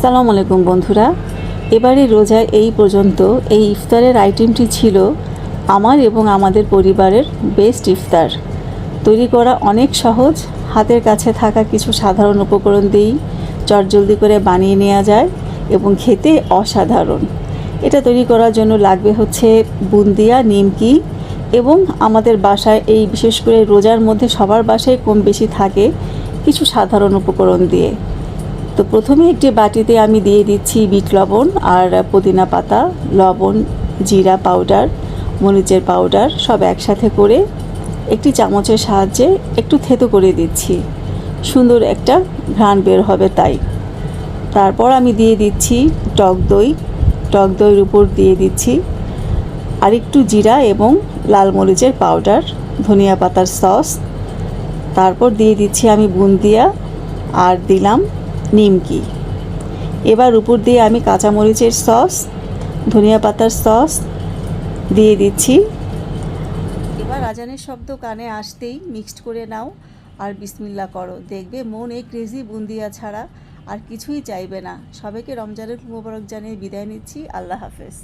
আসসালামু আলাইকুম বন্ধুরা, এবারে রোজায় এই পর্যন্ত এই ইফতারের আইটেমটি ছিল আমার এবং আমাদের পরিবারের বেস্ট ইফতার। তৈরি করা অনেক সহজ, হাতের কাছে থাকা কিছু সাধারণ উপকরণ দিয়েই চটজলদি করে বানিয়ে নেওয়া যায় এবং খেতে অসাধারণ। এটা তৈরি করার জন্য লাগবে হচ্ছে বুন্দিয়া, নিমকি এবং আমাদের বাসায় এই বিশেষ করে রোজার মধ্যে সবার বাসায় কম বেশি থাকে কিছু সাধারণ উপকরণ দিয়ে। তো প্রথমে একটি বাটিতে আমি দিয়ে দিচ্ছি বিট লবণ আর পুদিনা পাতা, লবণ, জিরা পাউডার, মরিচের পাউডার সব একসাথে করে একটি চামচের সাহায্যে একটু থেতো করে দিচ্ছি, সুন্দর একটা ঘ্রাণ বের হবে তাই। তারপর আমি দিয়ে দিচ্ছি টক দইয়ের উপর দিয়ে দিচ্ছি আর একটু জিরা এবং লাল মরিচের পাউডার, ধনিয়া পাতার সস। তারপর দিয়ে দিচ্ছি আমি বুন্দিয়া আর দিলাম নিমকি। এবার উপর দিয়ে আমি কাঁচামরিচের সস, ধনিয়া পাতার সস দিয়ে দিচ্ছি। এবার আজানের শব্দ কানে আসতেই মিক্সড করে নাও আর বিসমিল্লাহ করো, দেখবে মন এই ক্রেজি বুন্দিয়া ছাড়া আর কিছুই চাইবে না। সবাইকে রমজানের মোবারক জানিয়ে বিদায় নিচ্ছি। আল্লাহ হাফেজ।